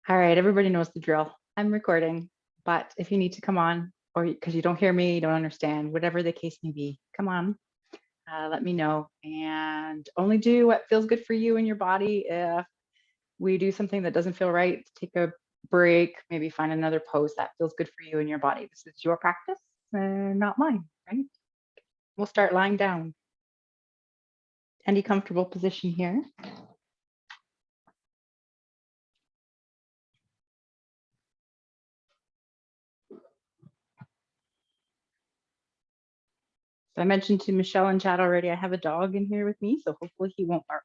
All right, everybody knows the drill. I'm recording, but if you need to come on or because you don't hear me, you don't understand, whatever the case may be, come on, let me know. And only do what feels good for you and your body. If we do something that doesn't feel right, take a break, maybe find another pose that feels good for you and your body. This is your practice, not mine, right? We'll start lying down. Any comfortable position here. So I mentioned to Michelle in chat already, I have a dog in here with me, so hopefully he won't bark.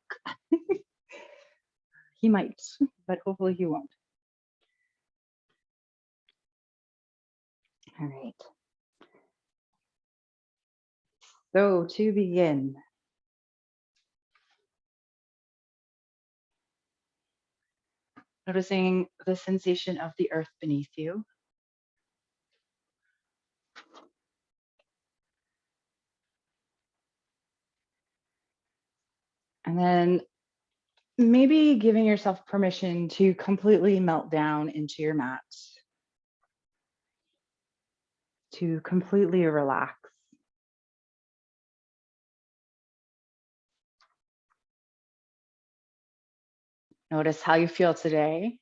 He might, but hopefully he won't. All right. So to begin, noticing the sensation of the earth beneath you. And then maybe giving yourself permission to completely melt down into your mat, to completely relax. Notice how you feel today.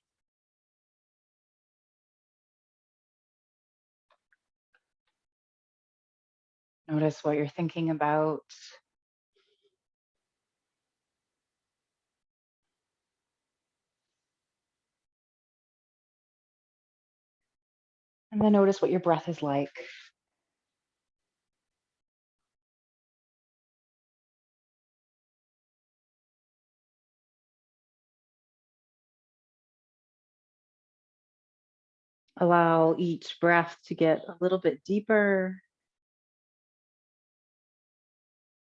Notice what you're thinking about. And then notice what your breath is like. Allow each breath to get a little bit deeper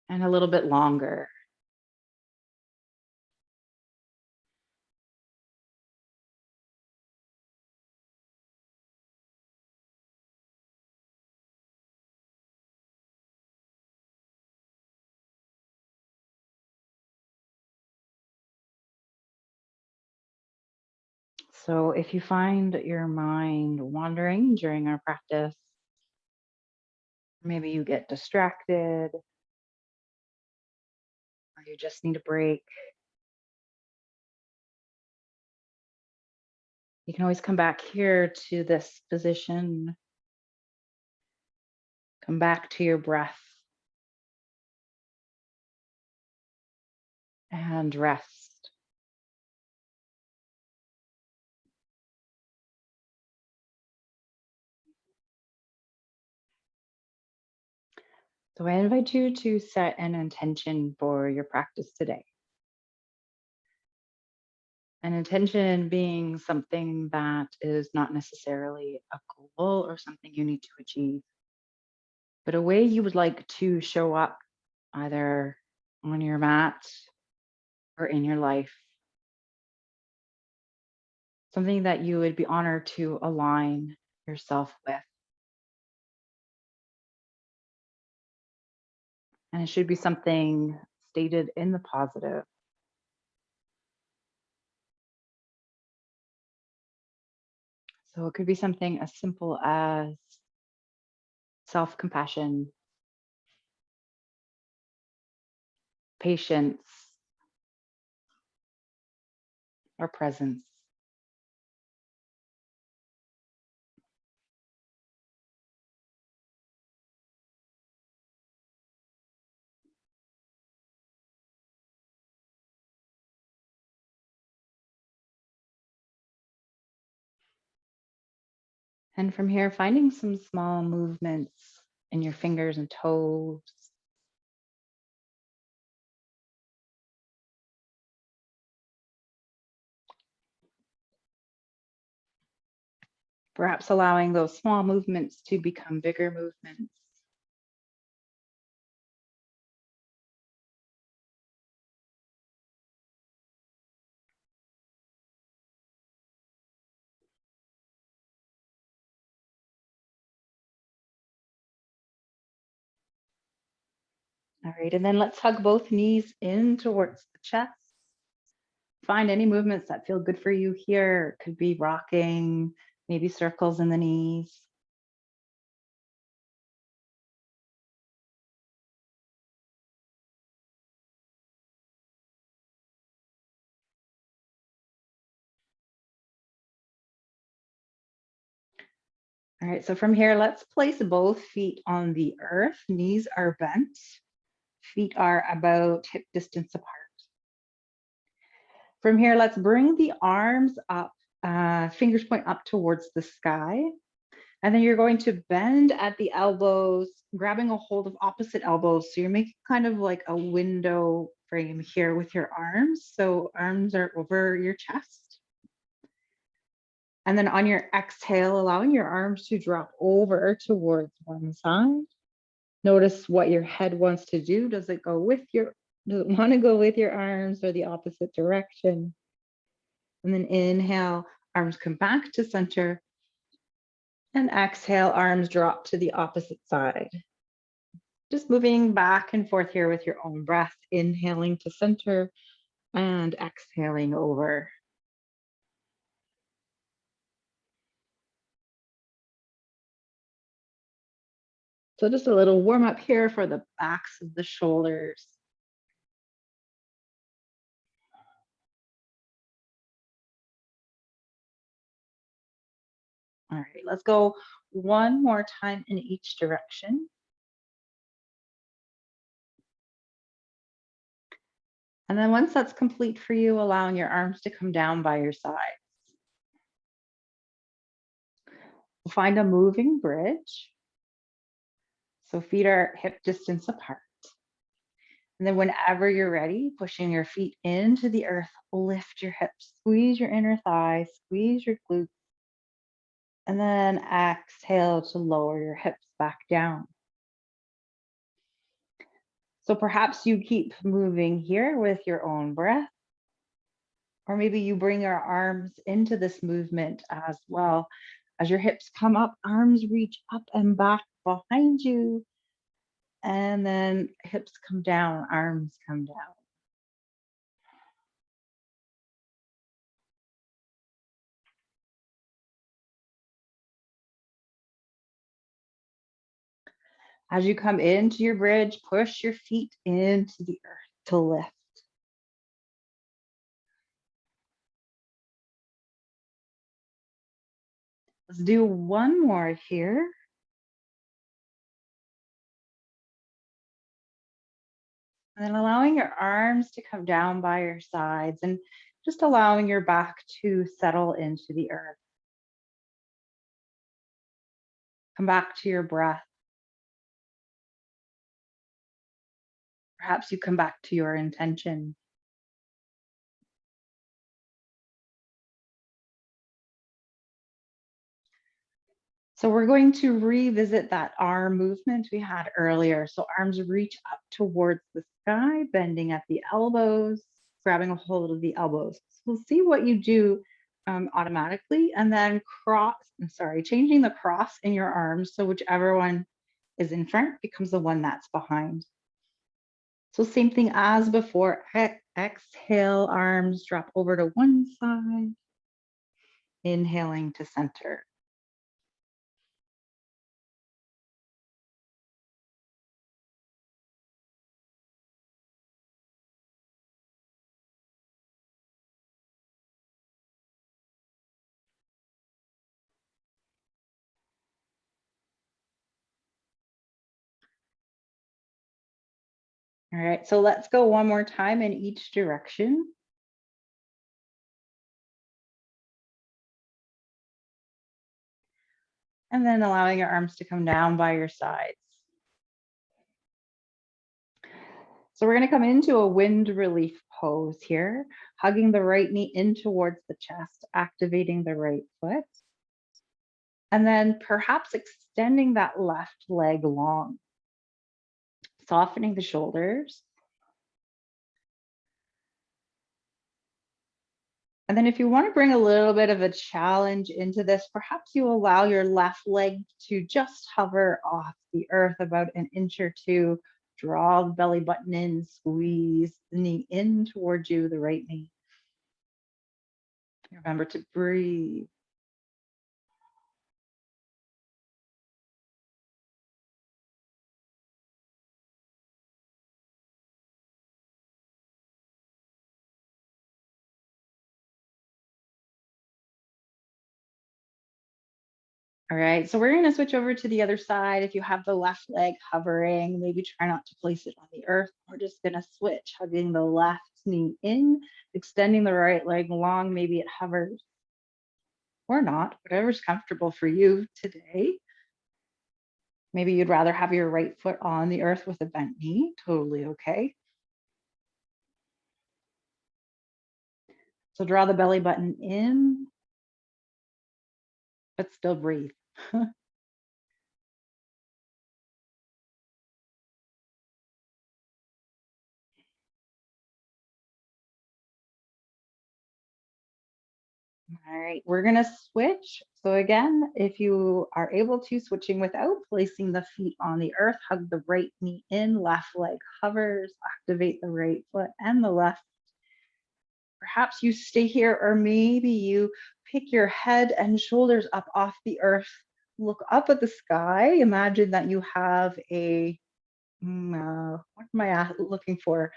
and a little bit longer. So if you find your mind wandering during our practice, maybe you get distracted, or you just need a break, you can always come back here to this position, come back to your breath, and rest. So I invite you to set an intention for your practice today. An intention being something that is not necessarily a goal or something you need to achieve, but a way you would like to show up either on your mat or in your life. Something that you would be honored to align yourself with. And it should be something stated in the positive. So it could be something as simple as self-compassion, patience, or presence. And from here, finding some small movements in your fingers and toes. Perhaps allowing those small movements to become bigger movements. All right, and then let's hug both knees in towards the chest. Find any movements that feel good for you here. It could be rocking, maybe circles in the knees. All right, so from here, let's place both feet on the earth. Knees are bent. Feet are about hip distance apart. From here, let's bring the arms up, fingers point up towards the sky. And then you're going to bend at the elbows, grabbing a hold of opposite elbows. So you're making kind of like a window frame here with your arms. So arms are over your chest. And then on your exhale, allowing your arms to drop over towards one side. Notice what your head wants to do. Does it want to go with your arms or the opposite direction? And then inhale, arms come back to center. And exhale, arms drop to the opposite side. Just moving back and forth here with your own breath, inhaling to center and exhaling over. So just a little warm up here for the backs of the shoulders. All right, let's go one more time in each direction. And then once that's complete for you, allowing your arms to come down by your sides. Find a moving bridge. So feet are hip distance apart. And then whenever you're ready, pushing your feet into the earth, lift your hips, squeeze your inner thighs, squeeze your glutes. And then exhale to lower your hips back down. So perhaps you keep moving here with your own breath. Or maybe you bring your arms into this movement as well. As your hips come up, arms reach up and back behind you. And then hips come down, arms come down. As you come into your bridge, push your feet into the earth to lift. Let's do one more here. And then allowing your arms to come down by your sides and just allowing your back to settle into the earth. Come back to your breath. Perhaps you come back to your intention. So we're going to revisit that arm movement we had earlier. So arms reach up towards the sky, bending at the elbows, grabbing a hold of the elbows. So we'll see what you do automatically, and then changing the cross in your arms. So whichever one is in front becomes the one that's behind. So same thing as before, exhale, arms drop over to one side, inhaling to center. All right, so let's go one more time in each direction. And then allowing your arms to come down by your sides. So we're going to come into a wind relief pose here, hugging the right knee in towards the chest, activating the right foot. And then perhaps extending that left leg long, softening the shoulders. And then if you want to bring a little bit of a challenge into this, perhaps you allow your left leg to just hover off the earth about an inch or two. Draw the belly button in, squeeze the knee in towards you, the right knee. Remember to breathe. All right, so we're going to switch over to the other side. If you have the left leg hovering, maybe try not to place it on the earth. We're just going to switch, hugging the left knee in, extending the right leg long. Maybe it hovers or not, whatever's comfortable for you today. Maybe you'd rather have your right foot on the earth with a bent knee. Totally okay. So draw the belly button in, but still breathe. All right, we're gonna switch. So again, if you are able to, switching without placing the feet on the earth, hug the right knee in, left leg hovers, activate the right foot and the left. Perhaps you stay here, or maybe you pick your head and shoulders up off the earth, look up at the sky. Imagine that you have a, what am I looking for?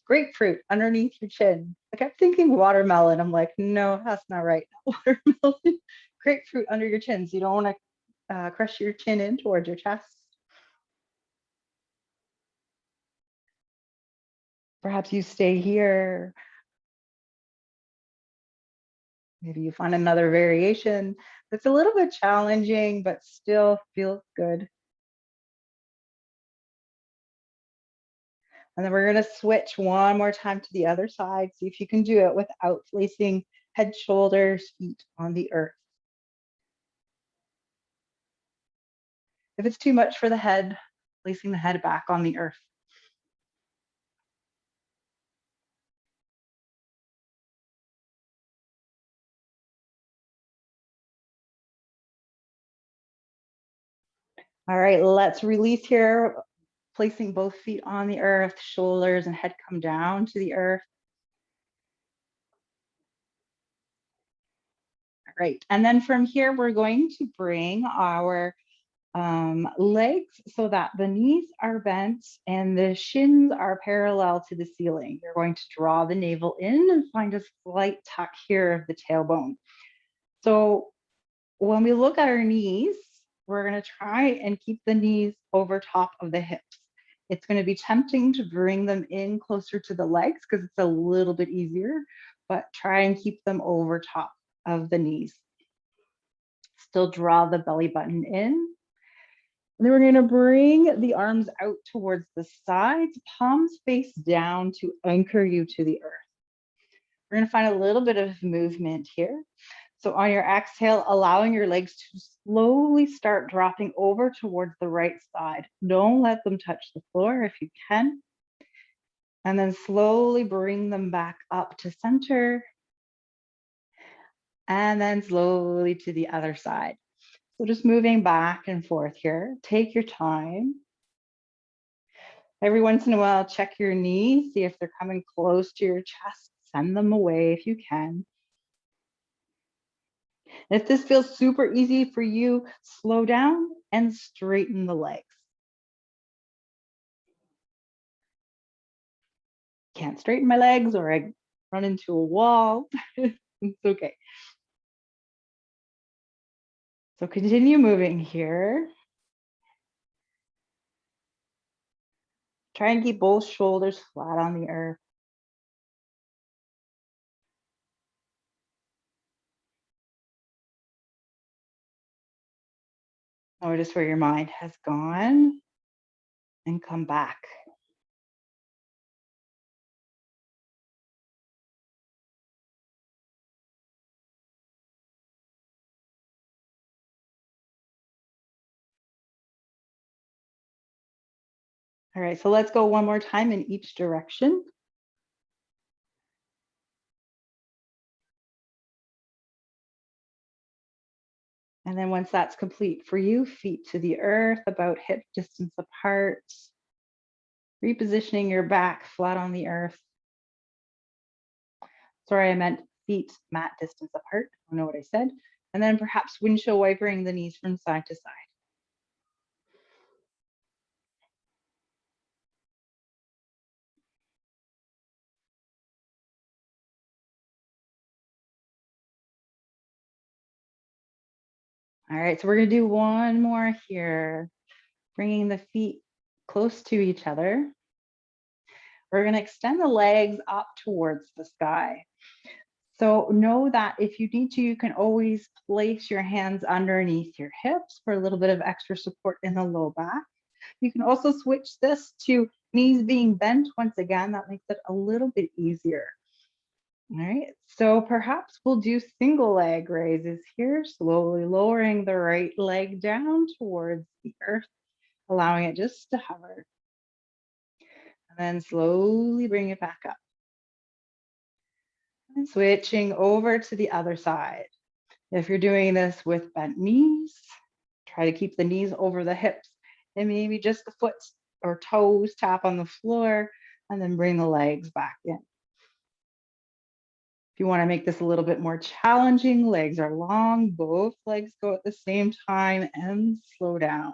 Grapefruit underneath your chin. I kept thinking watermelon. I'm like, no, that's not right. Watermelon, grapefruit under your chin. So you don't want to crush your chin in towards your chest. Perhaps you stay here. Maybe you find another variation that's a little bit challenging, but still feels good. And then we're going to switch one more time to the other side. See if you can do it without placing head, shoulders, feet on the earth. If it's too much for the head, placing the head back on the earth. All right, let's release here, placing both feet on the earth, shoulders and head come down to the earth. All right, and then from here, we're going to bring our legs so that the knees are bent and the shins are parallel to the ceiling. You're going to draw the navel in and find a slight tuck here of the tailbone. So when we look at our knees, we're going to try and keep the knees over top of the hips. It's going to be tempting to bring them in closer to the legs because it's a little bit easier, but try and keep them over top of the knees. Still draw the belly button in. And then we're going to bring the arms out towards the sides, palms face down to anchor you to the earth. We're going to find a little bit of movement here. So on your exhale, allowing your legs to slowly start dropping over towards the right side. Don't let them touch the floor if you can. And then slowly bring them back up to center. And then slowly to the other side. So just moving back and forth here. Take your time. Every once in a while, check your knees, see if they're coming close to your chest. Send them away if you can. And if this feels super easy for you, slow down and straighten the legs. Can't straighten my legs or I run into a wall. It's okay. So continue moving here. Try and keep both shoulders flat on the earth. Notice where your mind has gone and come back. All right, so let's go one more time in each direction. And then once that's complete for you, feet to the earth, about hip distance apart. Repositioning your back flat on the earth. Sorry, I meant feet mat distance apart. I don't know what I said. And then perhaps windshield wipering the knees from side to side. All right, so we're gonna do one more here, bringing the feet close to each other. We're gonna extend the legs up towards the sky. So know that if you need to, you can always place your hands underneath your hips for a little bit of extra support in the low back. You can also switch this to knees being bent. Once again, that makes it a little bit easier. All right, so perhaps we'll do single leg raises here, slowly lowering the right leg down towards the earth, allowing it just to hover. And then slowly bring it back up. And switching over to the other side. If you're doing this with bent knees, try to keep the knees over the hips and maybe just the foot or toes tap on the floor and then bring the legs back in. If you want to make this a little bit more challenging, legs are long, both legs go at the same time and slow down.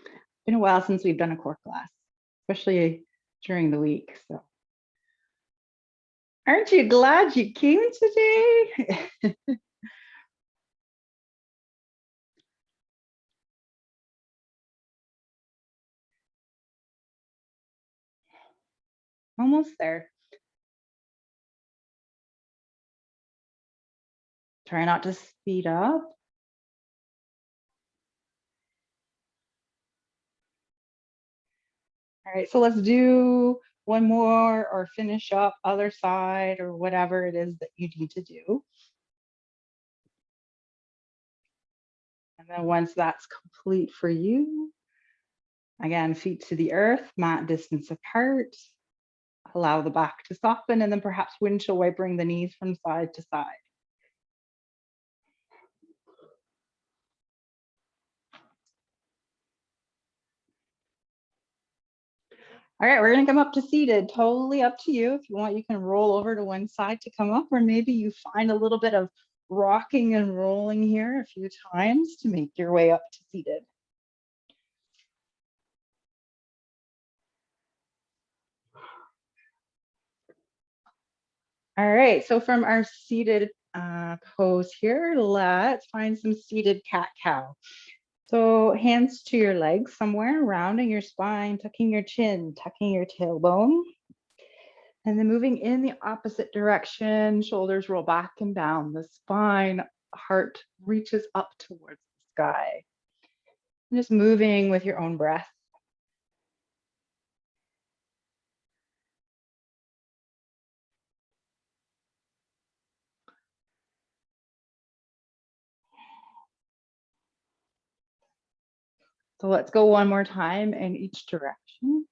It's been a while since we've done a core class, especially during the week. So, aren't you glad you came today? Almost there. Try not to speed up. All right, so let's do one more or finish up other side or whatever it is that you need to do. And then once that's complete for you, again, feet to the earth, mat distance apart. Allow the back to soften and then perhaps windshield wipering the knees from side to side. All right, we're gonna come up to seated, totally up to you. If you want, you can roll over to one side to come up, or maybe you find a little bit of rocking and rolling here a few times to make your way up to seated. All right, so from our seated pose here, let's find some seated cat-cow. So hands to your legs somewhere, rounding your spine, tucking your chin, tucking your tailbone. And then moving in the opposite direction, shoulders roll back and down, the spine, heart reaches up towards the sky. And just moving with your own breath. So let's go one more time in each direction.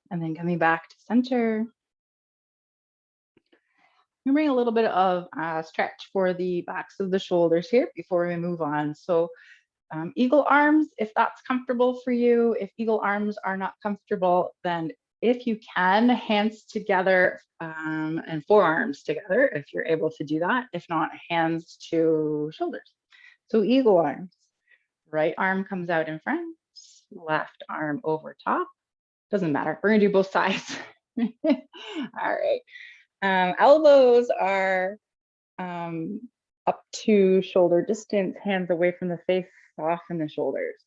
And then coming back to center. I'm bring a little bit of stretch for the backs of the shoulders here before we move on. So eagle arms, if that's comfortable for you. If eagle arms are not comfortable, then if you can, hands together and forearms together, if you're able to do that. If not, hands to shoulders. So eagle arms, right arm comes out in front, left arm over top. Doesn't matter, we're gonna do both sides. All right, elbows are up to shoulder distance, hands away from the face, soften the shoulders.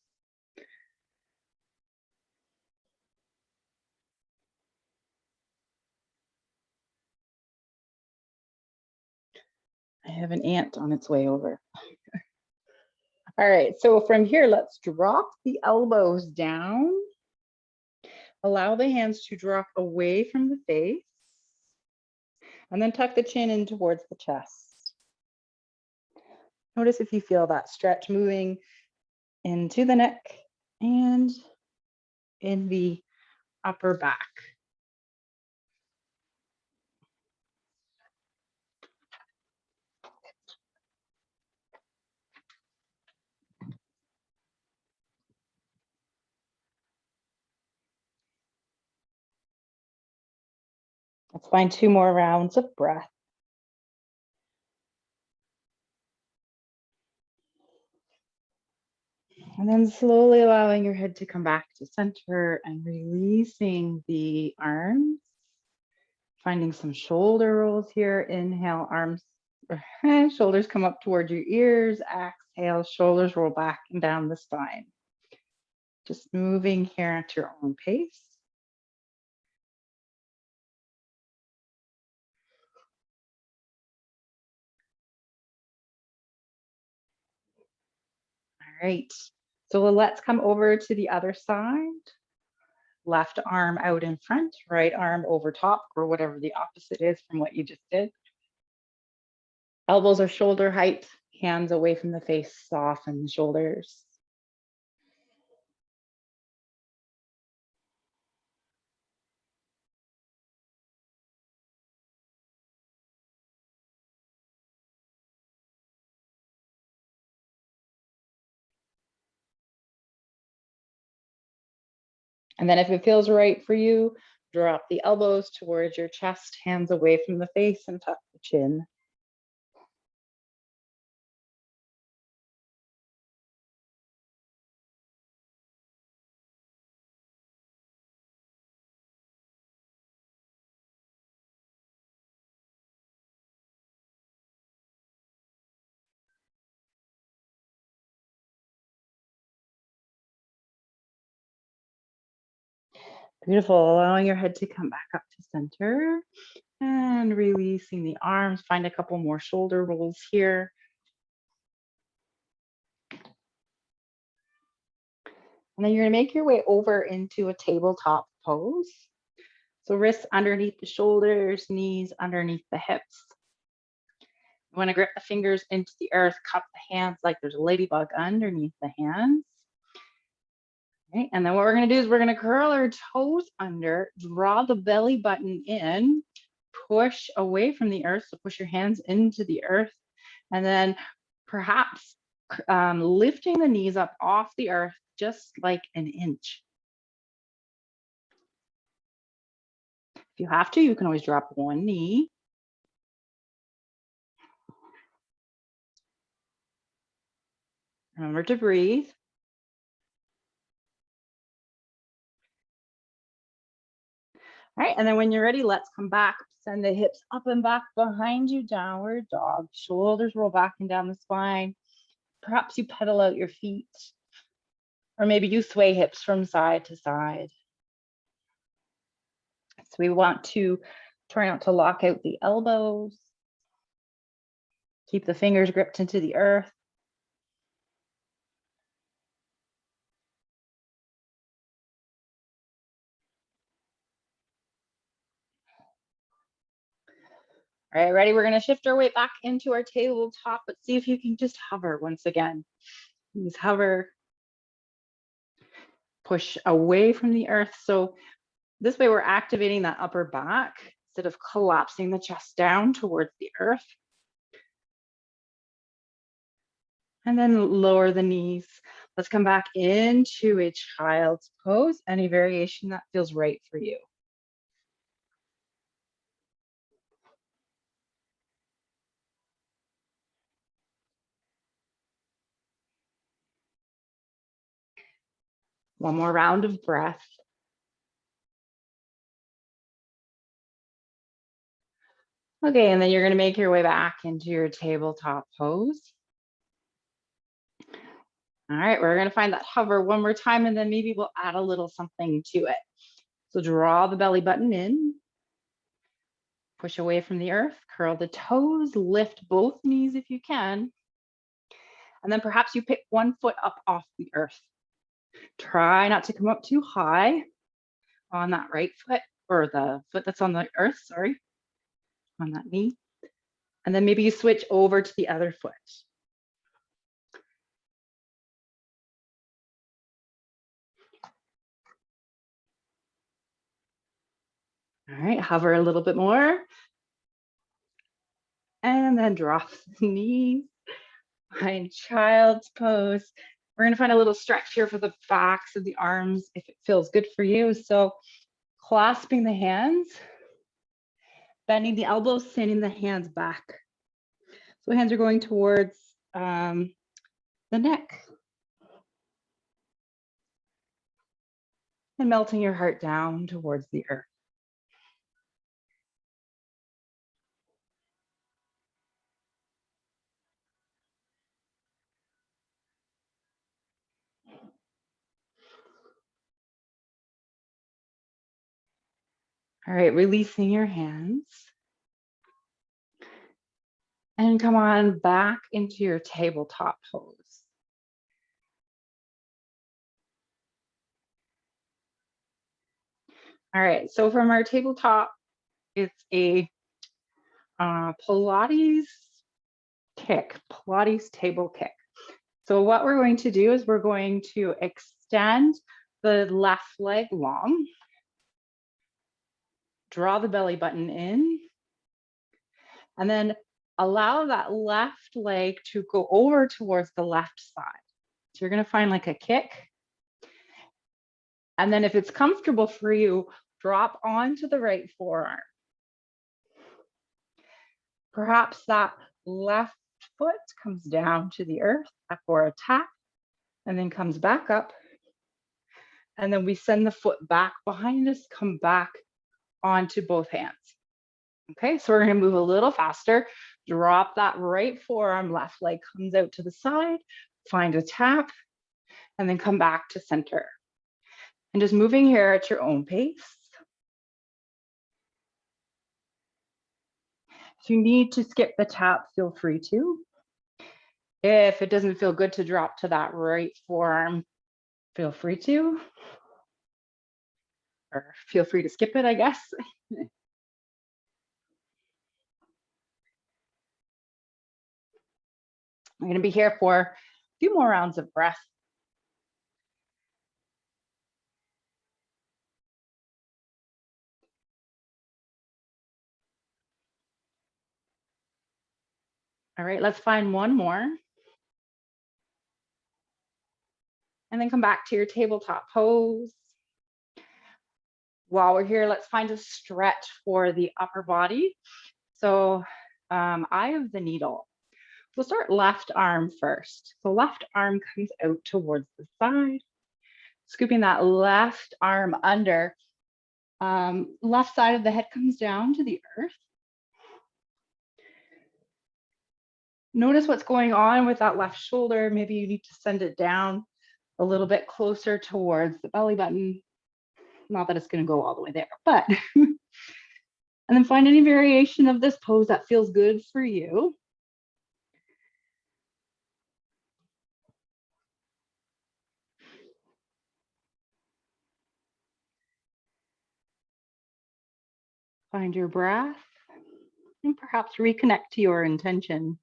I have an ant on its way over. All right, so from here, let's drop the elbows down. Allow the hands to drop away from the face. And then tuck the chin in towards the chest. Notice if you feel that stretch moving into the neck and in the upper back. Let's find 2 more rounds of breath. And then slowly allowing your head to come back to center and releasing the arms. Finding some shoulder rolls here. Inhale, arms, shoulders come up towards your ears. Exhale, shoulders roll back and down the spine. Just moving here at your own pace. All right, so let's come over to the other side. Left arm out in front, right arm over top, or whatever the opposite is from what you just did. Elbows are shoulder height, hands away from the face, soften the shoulders. And then if it feels right for you, drop the elbows towards your chest, hands away from the face, and tuck the chin. Beautiful, allowing your head to come back up to center and releasing the arms. Find a couple more shoulder rolls here. And then you're gonna make your way over into a tabletop pose. So wrists underneath the shoulders, knees underneath the hips. You wanna grip the fingers into the earth, cup the hands like there's a ladybug underneath the hands. Okay, and then what we're gonna do is we're gonna curl our toes under, draw the belly button in, push away from the earth. So push your hands into the earth, and then perhaps lifting the knees up off the earth just like an inch. If you have to, you can always drop one knee. Remember to breathe. All right, and then when you're ready, let's come back. Send the hips up and back behind you, downward dog. Shoulders roll back and down the spine. Perhaps you pedal out your feet, or maybe you sway hips from side to side. So we want to try not to lock out the elbows. Keep the fingers gripped into the earth. All right, ready? We're gonna shift our weight back into our tabletop, but see if you can just hover once again. Please hover. Push away from the earth. So this way we're activating that upper back instead of collapsing the chest down towards the earth. And then lower the knees. Let's come back into a child's pose, any variation that feels right for you. One more round of breath. Okay, and then you're gonna make your way back into your tabletop pose. All right, we're gonna find that hover one more time, and then maybe we'll add a little something to it. So draw the belly button in, push away from the earth, curl the toes, lift both knees if you can, and then perhaps you pick one foot up off the earth. Try not to come up too high on that right foot, or the foot that's on the earth, sorry, on that knee. And then maybe you switch over to the other foot. All right, hover a little bit more. And then drop the knees. Find child's pose. We're gonna find a little stretch here for the backs of the arms if it feels good for you. So clasping the hands, Bending the elbows, sending the hands back. So hands are going towards the neck. And melting your heart down towards the earth. All right, releasing your hands. And come on back into your tabletop pose. All right, so from our tabletop, it's a Pilates kick, Pilates table kick. So what we're going to do is we're going to extend the left leg long, draw the belly button in, and then allow that left leg to go over towards the left side. So you're gonna find like a kick. And then if it's comfortable for you, drop onto the right forearm. Perhaps that left foot comes down to the earth for a tap and then comes back up. And then we send the foot back behind us, come back onto both hands. Okay, so we're gonna move a little faster. Drop that right forearm, left leg comes out to the side, find a tap, and then come back to center. And just moving here at your own pace. If you need to skip the tap, feel free to. If it doesn't feel good to drop to that right forearm, feel free to. Or feel free to skip it, I guess. I'm going to be here for a few more rounds of breath. All right, let's find one more. And then come back to your tabletop pose. While we're here, let's find a stretch for the upper body. So eye of the needle. We'll start left arm first. So left arm comes out towards the side, scooping that left arm under. Left side of the head comes down to the earth. Notice what's going on with that left shoulder. Maybe you need to send it down a little bit closer towards the belly button. Not that it's going to go all the way there, but and then find any variation of this pose that feels good for you. Find your breath and perhaps reconnect to your intention.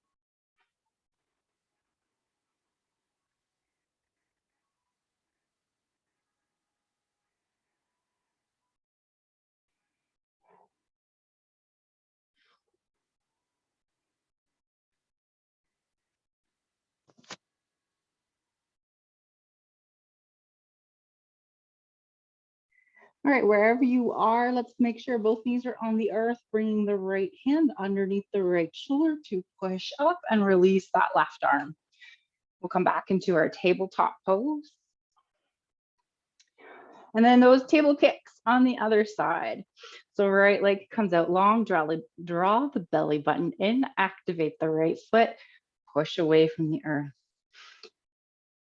All right, wherever you are, let's make sure both knees are on the earth, bringing the right hand underneath the right shoulder to push up and release that left arm. We'll come back into our tabletop pose. And then those table kicks on the other side. So right leg comes out long, draw the belly button in, activate the right foot, push away from the earth.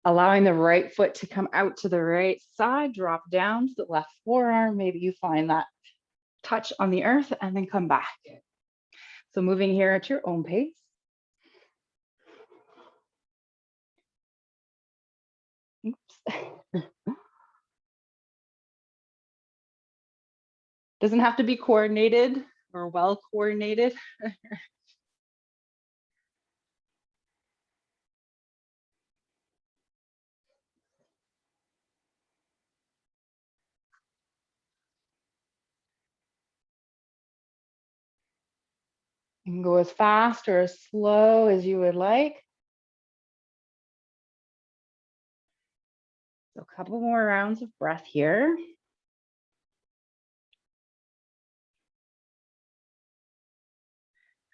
Allowing the right foot to come out to the right side, drop down to the left forearm. Maybe you find that touch on the earth and then come back. So moving here at your own pace. Oops. Doesn't have to be coordinated or well coordinated. You can go as fast or as slow as you would like. So a couple more rounds of breath here.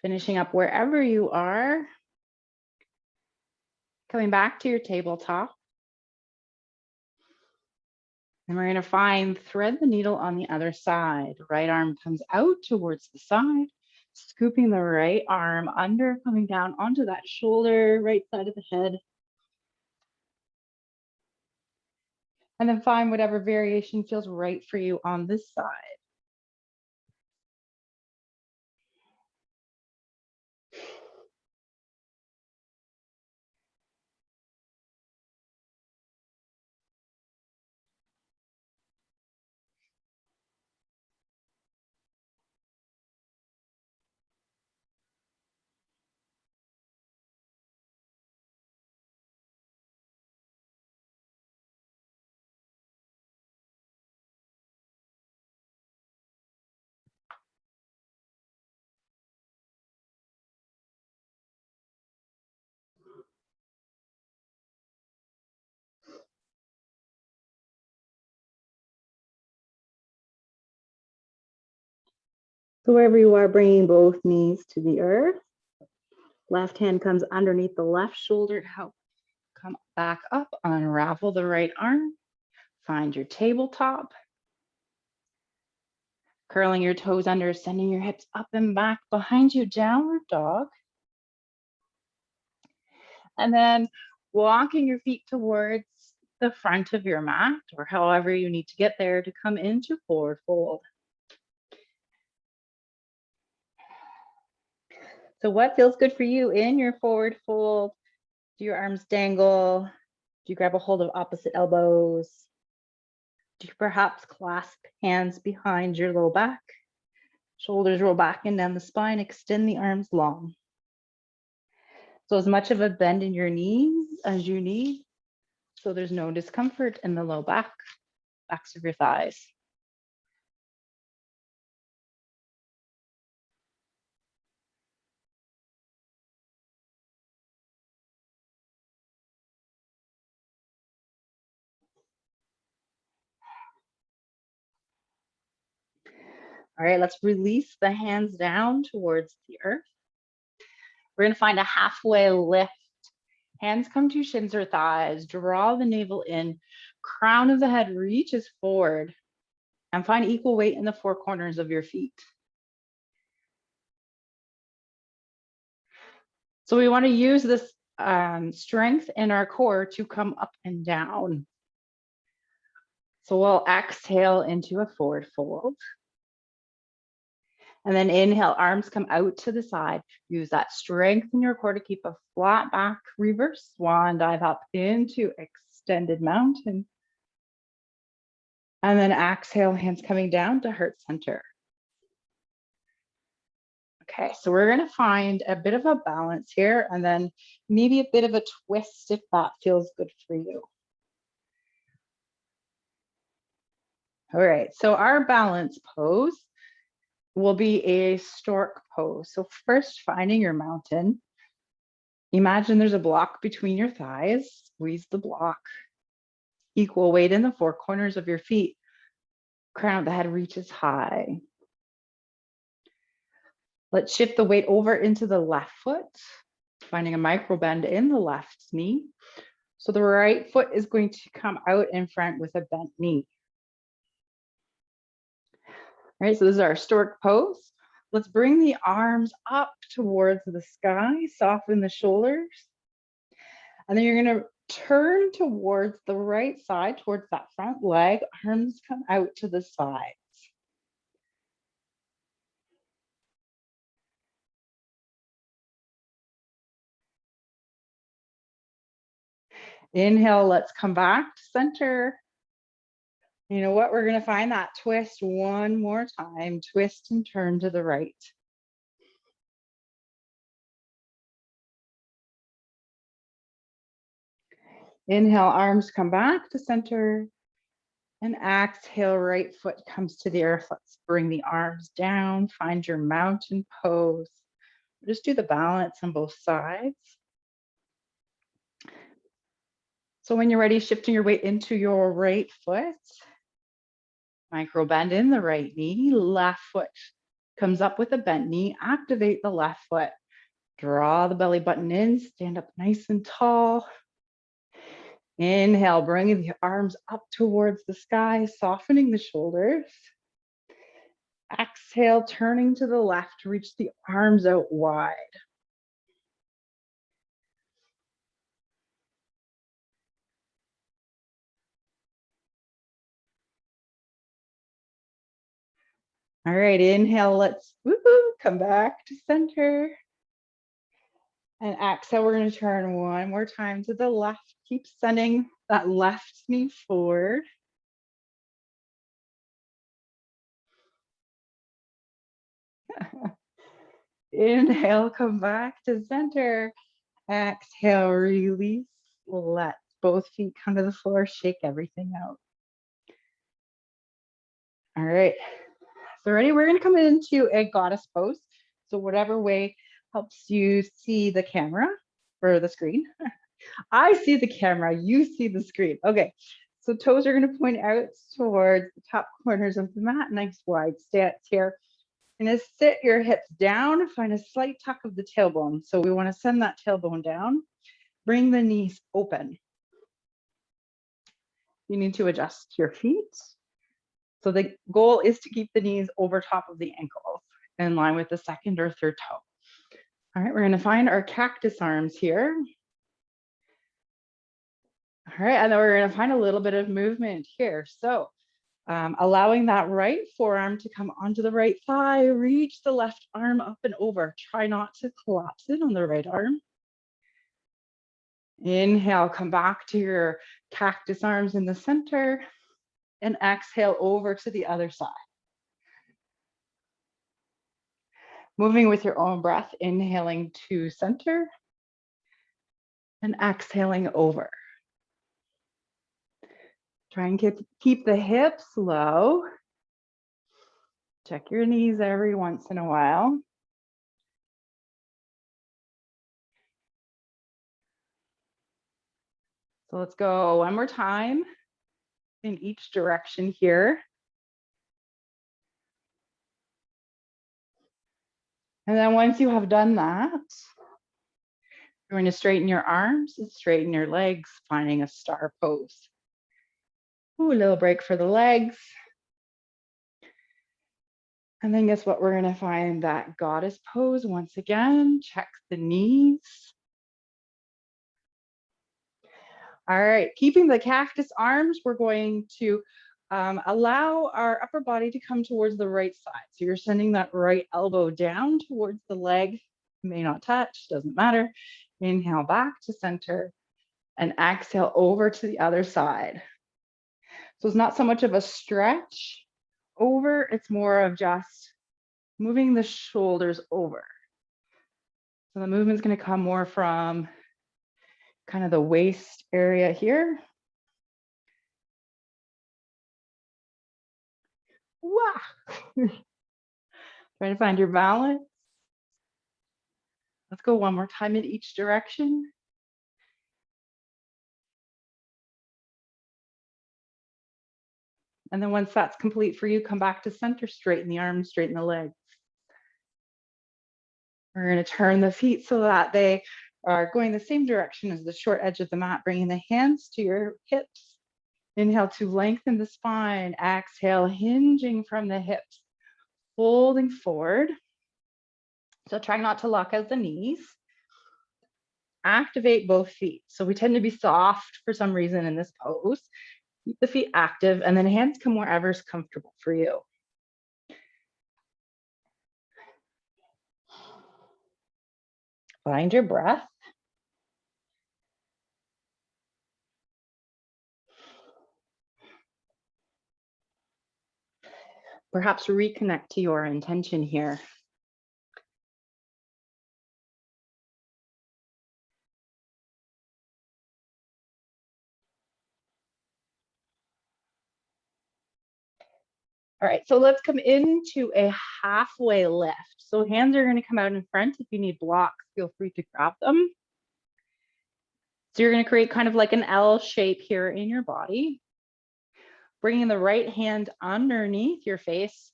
Finishing up wherever you are. Coming back to your tabletop. And we're going to find thread the needle on the other side. Right arm comes out towards the side, scooping the right arm under, coming down onto that shoulder, right side of the head. And then find whatever variation feels right for you on this side. So wherever you are, bringing both knees to the earth. Left hand comes underneath the left shoulder to help come back up, unravel the right arm. Find your tabletop. Curling your toes under, sending your hips up and back behind you, downward dog. And then walking your feet towards the front of your mat, or however you need to get there to come into forward fold. So what feels good for you in your forward fold? Do your arms dangle? Do you grab a hold of opposite elbows? Do you perhaps clasp hands behind your low back? Shoulders roll back and down the spine, extend the arms long. So as much of a bend in your knees as you need, so there's no discomfort in the low back, backs of your thighs. All right, let's release the hands down towards the earth. We're gonna find a halfway lift. Hands come to shins or thighs, draw the navel in, crown of the head reaches forward, and find equal weight in the four corners of your feet. So we wanna use this strength in our core to come up and down. So we'll exhale into a forward fold. And then inhale, arms come out to the side. Use that strength in your core to keep a flat back. Reverse swan dive up into extended mountain. And then exhale, hands coming down to heart center. Okay, so we're gonna find a bit of a balance here and then maybe a bit of a twist if that feels good for you. All right, so our balance pose will be a stork pose. So first, finding your mountain. Imagine there's a block between your thighs. Squeeze the block. Equal weight in the four corners of your feet. Crown of the head reaches high. Let's shift the weight over into the left foot, finding a micro bend in the left knee. So the right foot is going to come out in front with a bent knee. All right, so this is our stork pose. Let's bring the arms up towards the sky, soften the shoulders. And then you're gonna turn towards the right side, towards that front leg, arms come out to the sides. Inhale, let's come back to center. You know what, we're gonna find that twist one more time. Twist and turn to the right. Inhale, arms come back to center. And exhale, right foot comes to the earth. Let's bring the arms down, find your mountain pose. Just do the balance on both sides. So when you're ready, shifting your weight into your right foot. Micro bend in the right knee, left foot comes up with a bent knee. Activate the left foot. Draw the belly button in, stand up nice and tall. Inhale, bringing the arms up towards the sky, softening the shoulders. Exhale, turning to the left, reach the arms out wide. All right, inhale, let's come back to center. And exhale, we're going to turn one more time to the left. Keep sending that left knee forward. Inhale, come back to center. Exhale, release. Let both feet come to the floor. Shake everything out. All right. So ready? We're going to come into a goddess pose. So whatever way helps you see the camera or the screen. I see the camera, you see the screen. Okay, so toes are going to point out towards the top corners of the mat. Nice wide stance here. And as sit your hips down, find a slight tuck of the tailbone. So we want to send that tailbone down. Bring the knees open. You need to adjust your feet. So the goal is to keep the knees over top of the ankles in line with the second or third toe. All right, we're going to find our cactus arms here. All right, and then we're going to find a little bit of movement here. So allowing that right forearm to come onto the right thigh, reach the left arm up and over. Try not to collapse it on the right arm. Inhale, come back to your cactus arms in the center and exhale over to the other side. Moving with your own breath, inhaling to center and exhaling over. Try and keep the hips low. Check your knees every once in a while. So let's go one more time in each direction here. And then once you have done that, you're going to straighten your arms and straighten your legs, finding a star pose. Ooh, a little break for the legs. And then guess what? We're going to find that goddess pose once again. Check the knees. All right, keeping the cactus arms, we're going to allow our upper body to come towards the right side. So you're sending that right elbow down towards the leg. May not touch, doesn't matter. Inhale back to center and exhale over to the other side. So it's not so much of a stretch over, it's more of just moving the shoulders over. So the movement's going to come more from kind of the waist area here. Wow. Try to find your balance. Let's go one more time in each direction. And then once that's complete for you, come back to center, straighten the arms, straighten the legs. We're going to turn the feet so that they are going the same direction as the short edge of the mat, bringing the hands to your hips. Inhale to lengthen the spine. Exhale, hinging from the hips, folding forward. So try not to lock out the knees. Activate both feet. So we tend to be soft for some reason in this pose. Keep the feet active, and then hands come wherever's comfortable for you. Find your breath. Perhaps reconnect to your intention here. All right, so let's come into a halfway lift. So hands are going to come out in front. If you need blocks, feel free to grab them. So you're going to create kind of like an L shape here in your body. Bringing the right hand underneath your face.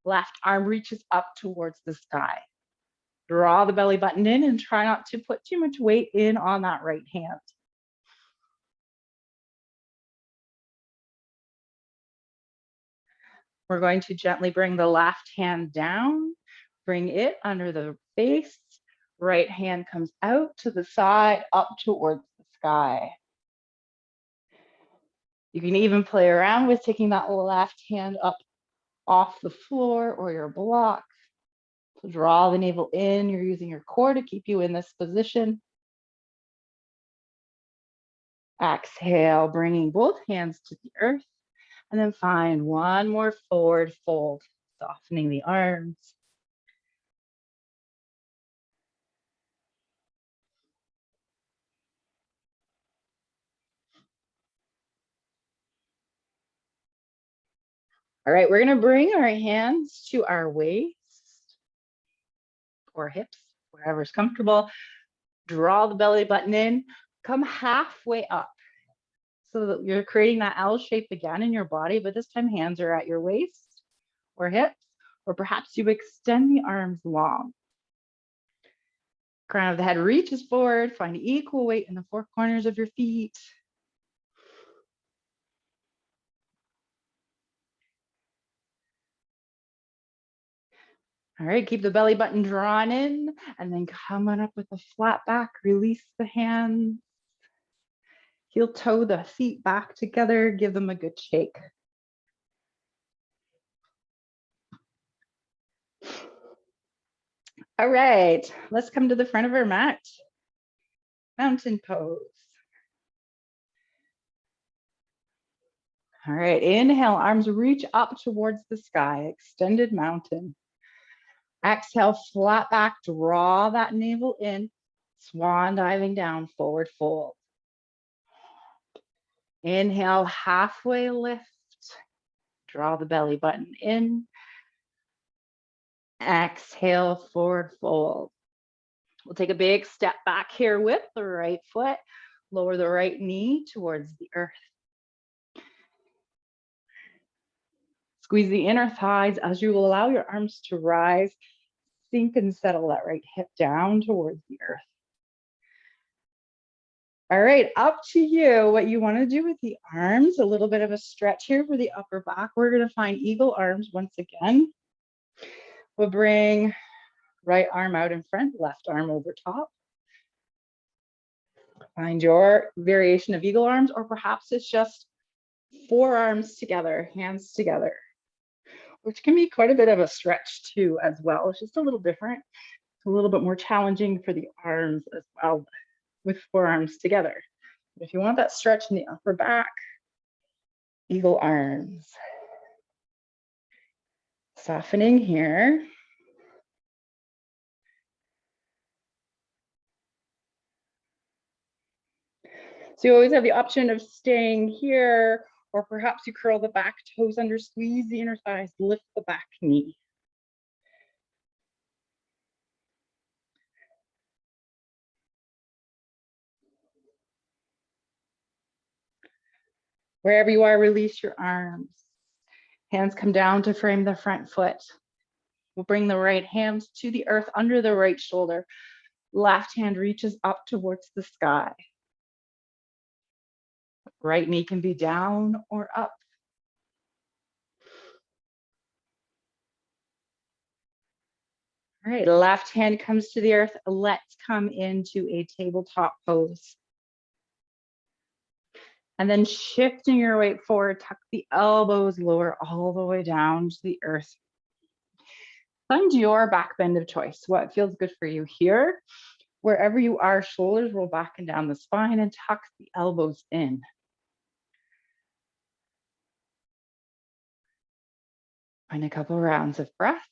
Left arm reaches up towards the sky. Draw the belly button in and try not to put too much weight in on that right hand. We're going to gently bring the left hand down, bring it under the face. Right hand comes out to the side, up towards the sky. You can even play around with taking that left hand up off the floor or your block. So draw the navel in. You're using your core to keep you in this position. Exhale, bringing both hands to the earth. And then find one more forward fold, softening the arms. All right, we're going to bring our hands to our waist or hips, wherever's comfortable. Draw the belly button in, come halfway up so that you're creating that L shape again in your body, but this time hands are at your waist or hips, or perhaps you extend the arms long. Crown of the head reaches forward, find equal weight in the four corners of your feet. All right, keep the belly button drawn in and then come on up with a flat back, release the hands. Heel toe the feet back together, give them a good shake. All right, let's come to the front of our mat. Mountain pose. All right, inhale, arms reach up towards the sky, extended mountain. Exhale, flat back, draw that navel in, swan diving down, forward fold. Inhale, halfway lift, draw the belly button in. Exhale, forward fold. We'll take a big step back here with the right foot, lower the right knee towards the earth. Squeeze the inner thighs as you will allow your arms to rise. Sink and settle that right hip down towards the earth. All right, up to you what you want to do with the arms. A little bit of a stretch here for the upper back. We're going to find eagle arms once again. We'll bring right arm out in front, left arm over top. Find your variation of eagle arms, or perhaps it's just forearms together, hands together, which can be quite a bit of a stretch too as well. It's just a little different. It's a little bit more challenging for the arms as well with forearms together. If you want that stretch in the upper back, eagle arms. Softening here. So you always have the option of staying here, or perhaps you curl the back toes under, squeeze the inner thighs, lift the back knee. Wherever you are, release your arms. Hands come down to frame the front foot. We'll bring the right hands to the earth under the right shoulder. Left hand reaches up towards the sky. Right knee can be down or up. All right, left hand comes to the earth. Let's come into a tabletop pose. And then shifting your weight forward, tuck the elbows lower all the way down to the earth. Find your back bend of choice. What feels good for you here? Wherever you are, shoulders roll back and down the spine and tuck the elbows in. Find a couple rounds of breath.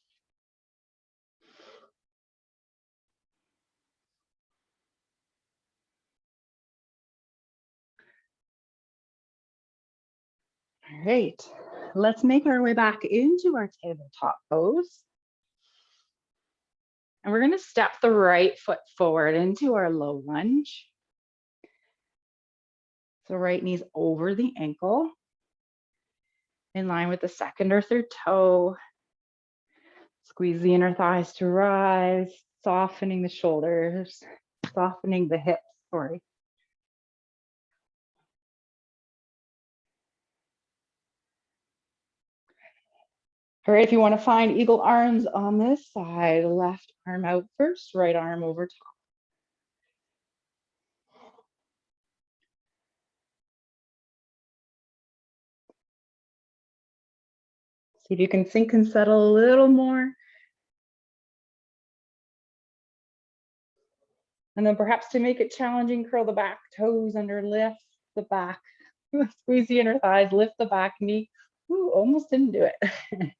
All right, let's make our way back into our tabletop pose. And we're going to step the right foot forward into our low lunge. So right knee's over the ankle, in line with the second or third toe. Squeeze the inner thighs to rise, softening the shoulders, softening the hips, sorry. All right, if you want to find eagle arms on this side, left arm out first, right arm over top. See if you can sink and settle a little more. And then perhaps to make it challenging, curl the back toes under, lift the back, squeeze the inner thighs, lift the back knee. Ooh, almost didn't do it.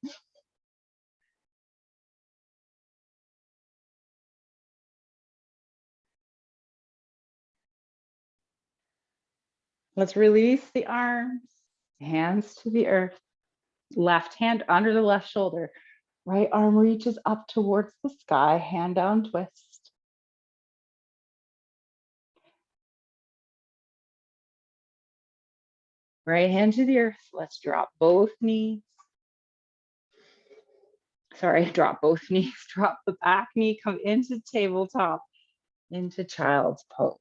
Let's release the arms, hands to the earth, left hand under the left shoulder. Right arm reaches up towards the sky, hand down twist. Right hand to the earth. Let's drop both knees. Sorry, drop both knees, drop the back knee, come into tabletop, into child's pose.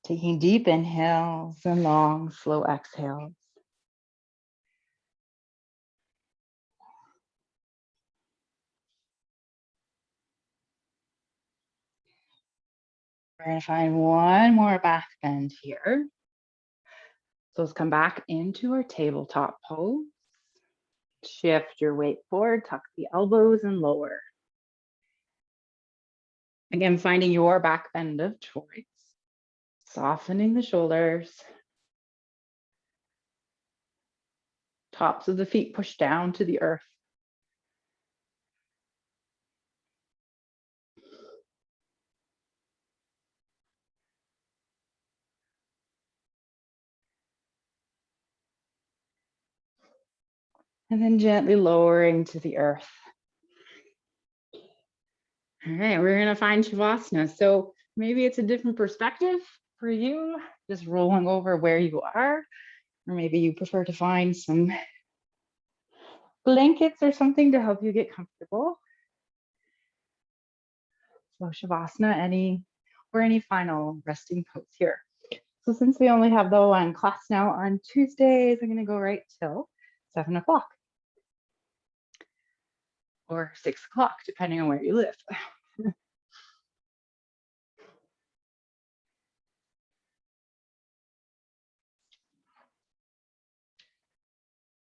Taking deep inhales and long, slow exhales. We're going to find one more back bend here. So let's come back into our tabletop pose. Shift your weight forward, tuck the elbows and lower. Again, finding your back bend of choice. Softening the shoulders. Tops of the feet push down to the earth. And then gently lowering to the earth. All right, we're going to find Shavasana. So maybe it's a different perspective for you, just rolling over where you are, or maybe you prefer to find some blankets or something to help you get comfortable. So Shavasana, any final resting pose here. So since we only have the one class now on Tuesdays, I'm going to go right till 7 o'clock or 6 o'clock, depending on where you live.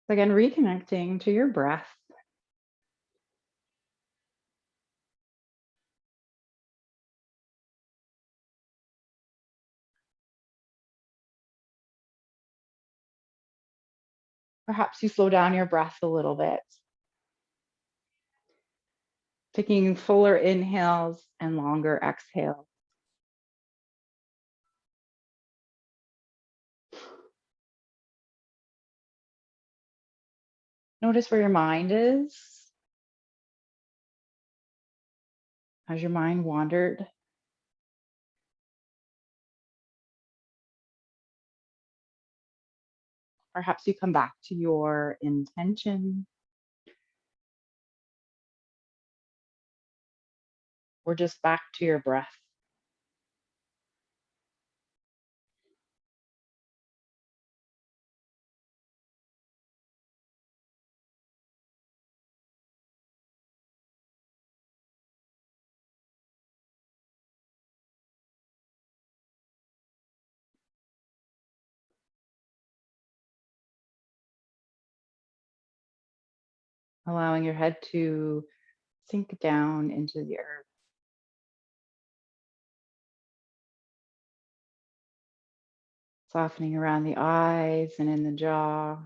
Again, reconnecting to your breath. Perhaps you slow down your breath a little bit. Taking fuller inhales and longer exhales. Notice where your mind is. Has your mind wandered? Perhaps you come back to your intention, or just back to your breath. Allowing your head to sink down into the earth. Softening around the eyes and in the jaw.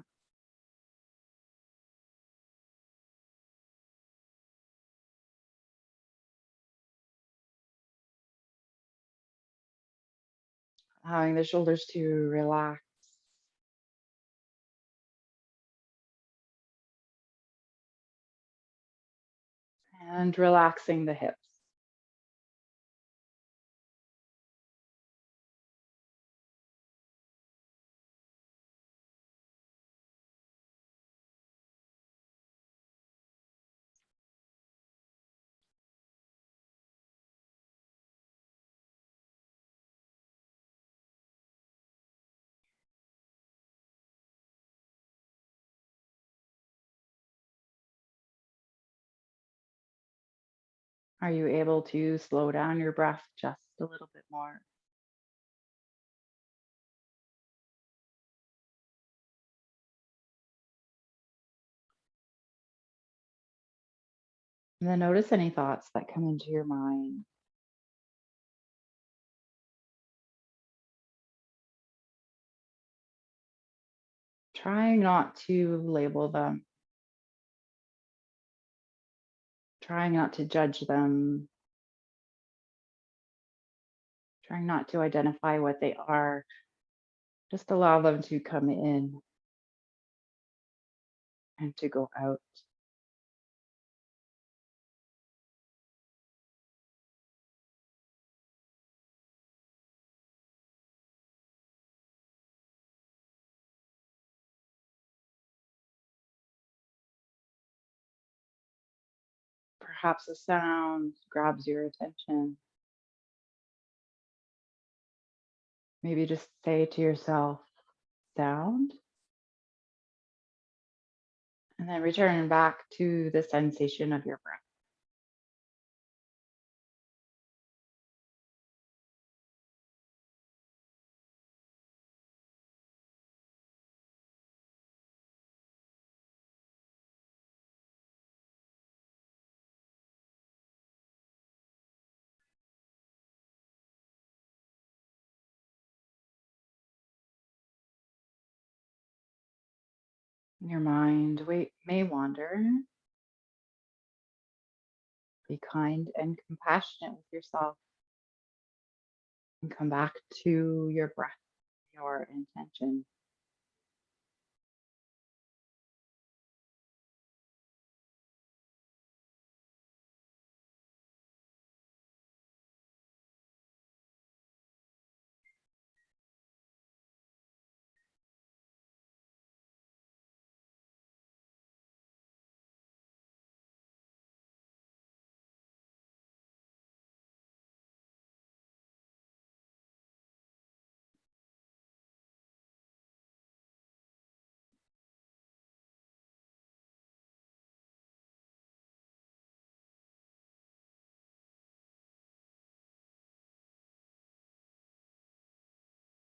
Allowing the shoulders to relax. And relaxing the hips. Are you able to slow down your breath just a little bit more? And then notice any thoughts that come into your mind. Trying not to label them, trying not to judge them, trying not to identify what they are. Just allow them to come in and to go out. Perhaps a sound grabs your attention. Maybe just say to yourself, sound, and then return back to the sensation of your breath. Your mind may wander. Be kind and compassionate with yourself and come back to your breath, your intention.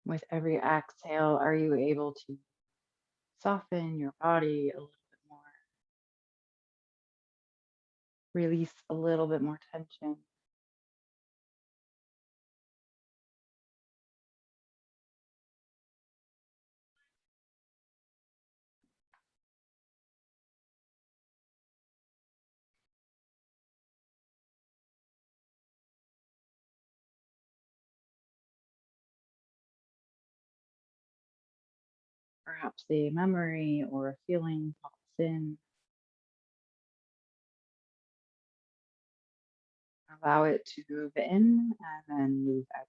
With every exhale, are you able to soften your body a little bit more? Release a little bit more tension. Perhaps a memory or a feeling pops in. Allow it to move in and then move out.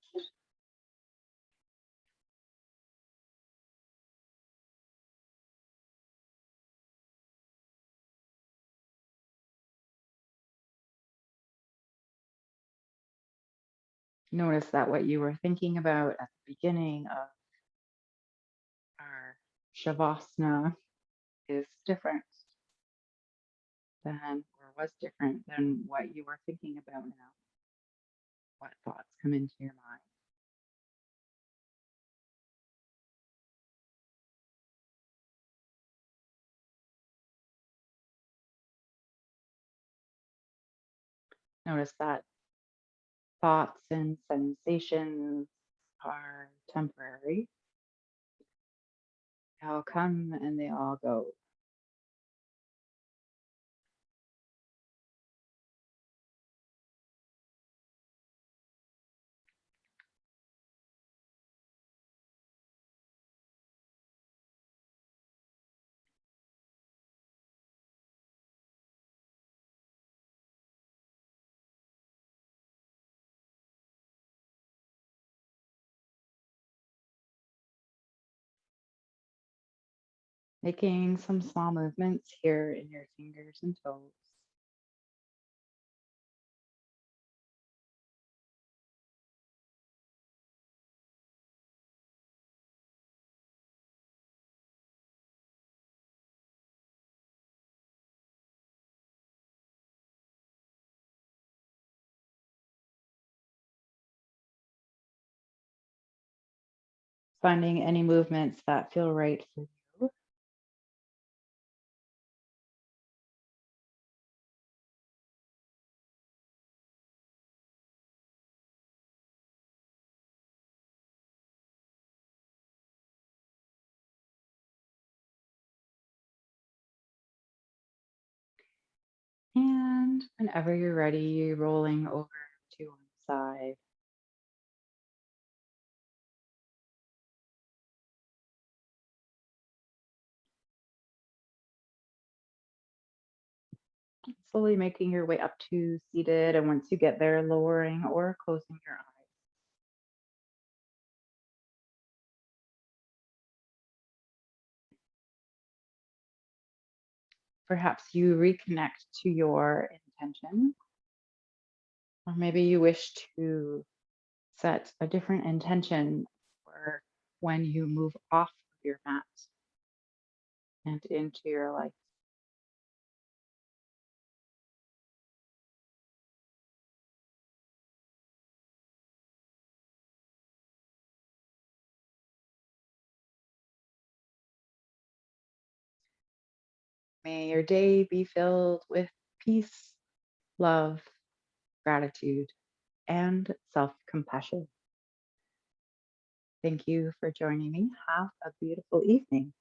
Notice that what you were thinking about at the beginning of our Shavasana is different than, or was different than what you were thinking about now. What thoughts come into your mind? Notice that thoughts and sensations are temporary. They all come and they all go. Making some small movements here in your fingers and toes. Finding any movements that feel right for you. And whenever you're ready, rolling over to one side. Slowly making your way up to seated. And once you get there, lowering or closing your eyes. Perhaps you reconnect to your intention, or maybe you wish to set a different intention for when you move off of your mat and into your life. May your day be filled with peace, love, gratitude, and self compassion. Thank you for joining me. Have a beautiful evening.